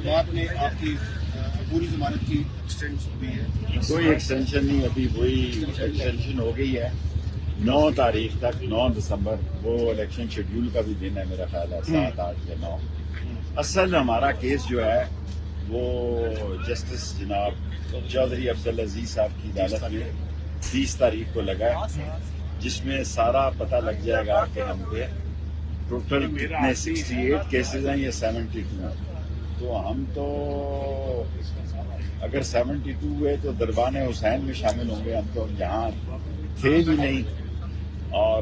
बाद में आपकी पूरी जमानत की एक्सटेंड हुई है? कोई एक्सटेंशन नहीं, अभी वही एक्सटेंशन हो गई है 9 तारीख तक, 9 दिसंबर। वो इलेक्शन शेड्यूल का भी दिन है मेरा ख्याल है, 7, 8 या 9। असल हमारा केस जो है वो जस्टिस जनाब चौधरी अफजल अजीज साहब की अदालत में 30 तारीख को लगा है, जिसमें सारा पता लग जाएगा कि हम पे टोटल कितने 68 केसेस हैं या 72। तो हम तो अगर 72 हुए तो दरबान हुसैन में शामिल होंगे, हम तो यहाँ थे भी नहीं। और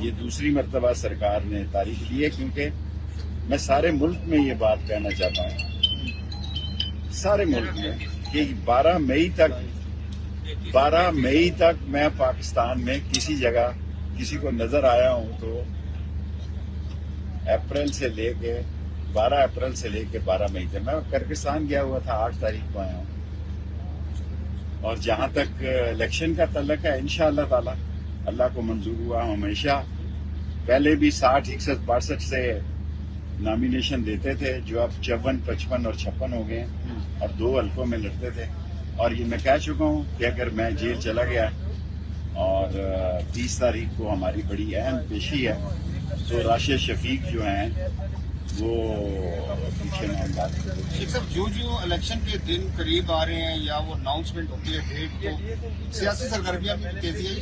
ये दूसरी मर्तबा सरकार ने तारीख ली है, क्योंकि मैं सारे मुल्क में ये बात कहना चाहता हूँ, सारे मुल्क में, कि 12 मई तक मैं पाकिस्तान में किसी जगह किसी को नजर आया हूँ तो 12 अप्रैल से लेके 12 मई तक मैं किर्गिस्तान गया हुआ था, 8 तारीख को आया हूँ। और जहां तक इलेक्शन का तल्लक है, इंशाअल्लाह ताला अल्लाह को मंजूर हुआ, हमेशा पहले भी 60, 61, 62 से नॉमिनेशन देते थे, जो अब 54, 55 और 56 हो गए और 2 हल्कों में लड़ते थे। और ये मैं कह चुका हूँ कि अगर मैं जेल चला गया और 30 तारीख को हमारी बड़ी अहम पेशी है, तो राशिद शफीक जो हैं वो पीछे मामला। शेख साहब, जो इलेक्शन के दिन करीब आ रहे हैं या वो अनाउंसमेंट होती है डेट, तो सियासी सरगर्मियां भी तेजी है।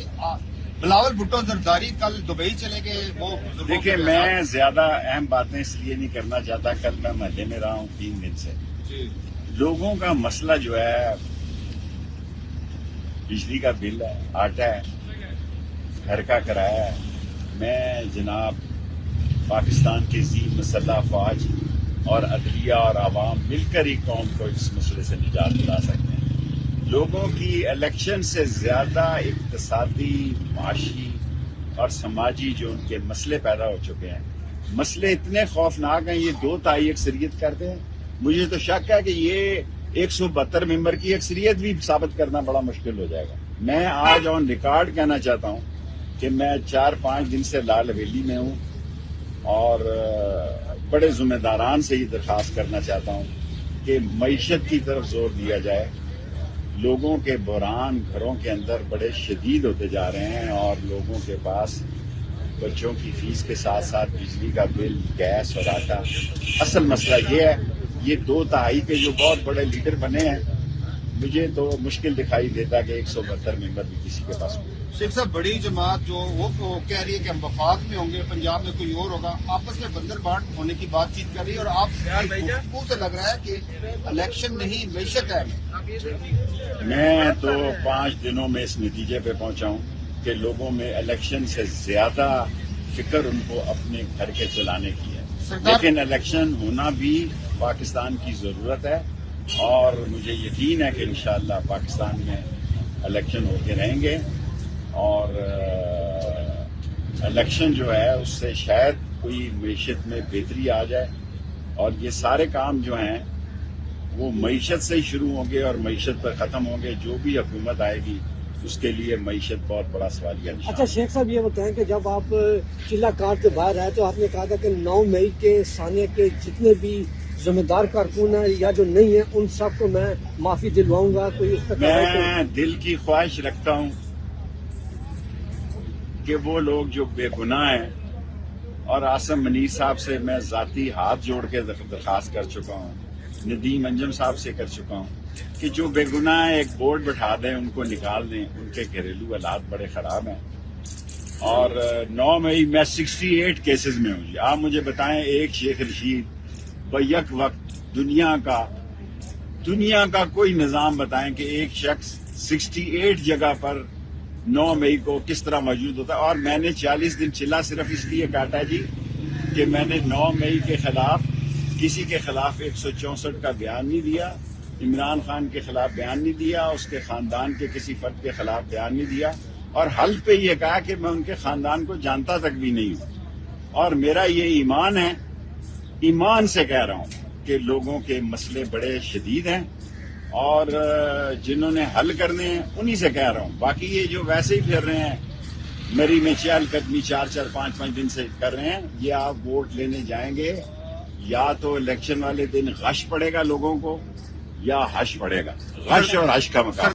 बिलावल भुट्टो जरदारी कल दुबई चले गए, वो देखिए, मैं ज्यादा अहम बातें इसलिए नहीं करना चाहता। कल मैं महल्ले में रहा हूँ 3 दिन से। लोगों का मसला जो है, बिजली का बिल है, आटा है, घर का किराया है। मैं जनाब पाकिस्तान की ज़ीम मसल्ह अफवाज और अदलिया और आवाम मिलकर ही कौम को इस मसले से निजात दिला सकते हैं। लोगों की इलेक्शन से ज्यादा इक्तिसादी, माशी और समाजी जो उनके मसले पैदा हो चुके हैं, मसले इतने खौफनाक हैं, ये 2 तिहाई अक्सरियत करते हैं। मुझे तो शक है कि ये 172 मेंबर की अक्सरियत भी साबित करना बड़ा मुश्किल हो जाएगा। मैं आज ऑन रिकॉर्ड कहना चाहता हूँ कि मैं 4-5 दिन से लाल हवेली में हूँ और बड़े जिम्मेदारान से ये दरख्वास्त करना चाहता हूँ कि मईशत की तरफ जोर दिया जाए। लोगों के बहरान घरों के अंदर बड़े शदीद होते जा रहे हैं और लोगों के पास बच्चों की फीस के साथ साथ बिजली का बिल, गैस और आटा। असल मसला ये है, ये 2 तिहाई के जो बहुत बड़े लीडर बने हैं, मुझे तो मुश्किल दिखाई देता कि 172 मेंबर भी किसी के पास हो। शेख साहब, बड़ी जमात जो वो कह रही है कि हम वफाक में होंगे, पंजाब में कोई और होगा, आपस में बंदर बाट होने की बातचीत कर रही है, और आप मुंह से लग रहा है कि इलेक्शन नहीं मैशत है। मैं तो 5 दिनों में इस नतीजे पे पहुंचा हूं कि लोगों में इलेक्शन से ज्यादा फिक्र उनको अपने घर के चलाने की है। लेकिन इलेक्शन होना भी पाकिस्तान की जरूरत है और मुझे यकीन है कि इंशाअल्लाह पाकिस्तान में इलेक्शन होते रहेंगे और इलेक्शन जो है उससे शायद कोई मईशत में बेहतरी आ जाए। और ये सारे काम जो हैं वो मईशत से ही शुरू होंगे और मईशत पर खत्म होंगे। जो भी हुकूमत आएगी उसके लिए मईशत बहुत बड़ा सवालिया निशान। अच्छा शेख साहब, ये बताएं कि जब आप चिल्ला काट के बाहर आए तो आपने कहा था कि 9 मई के सानिया के जितने भी जिम्मेदार कारकुन है या जो नहीं है उन सब को मैं माफी दिलवाऊंगा। कोई उस पर मैं दिल की ख्वाहिश रखता हूं कि वो लोग जो बेगुनाह हैं, और आसम मनीर साहब से मैं जाती हाथ जोड़ के दरखास्त कर चुका हूं, नदीम अंजम साहब से कर चुका हूं कि जो बेगुनाह एक बोर्ड बैठा दें, उनको निकाल दें। उनके घरेलू हालात बड़े खराब हैं। और 9 मई मैं 68 केसेस में हूँ। आप मुझे बताएं, एक शेख रशीद बैक वक्त दुनिया का कोई निजाम बताएं कि एक शख्स 68 जगह पर 9 मई को किस तरह मौजूद होता है। और मैंने 40 दिन चिल्ला सिर्फ इसलिए काटा जी कि मैंने 9 मई के खिलाफ किसी के खिलाफ 164 का बयान नहीं दिया, इमरान खान के खिलाफ बयान नहीं दिया, उसके खानदान के किसी फर्द के खिलाफ बयान नहीं दिया, और हल्फ पे ये कहा कि मैं उनके खानदान को जानता तक भी नहीं हूं। और मेरा ये ईमान है, ईमान से कह रहा हूं कि लोगों के मसले बड़े शदीद हैं और जिन्होंने हल करने हैं उन्हीं से कह रहा हूं। बाकी ये जो वैसे ही फिर रहे हैं, मेरी में चहलकदमी 4-4, 5-5 दिन से कर रहे हैं, ये आप वोट लेने जाएंगे, یا تو الیکشن والے دن غش پڑے گا لوگوں کو یا حش پڑے گا. غش اور حش کا مقابلہ.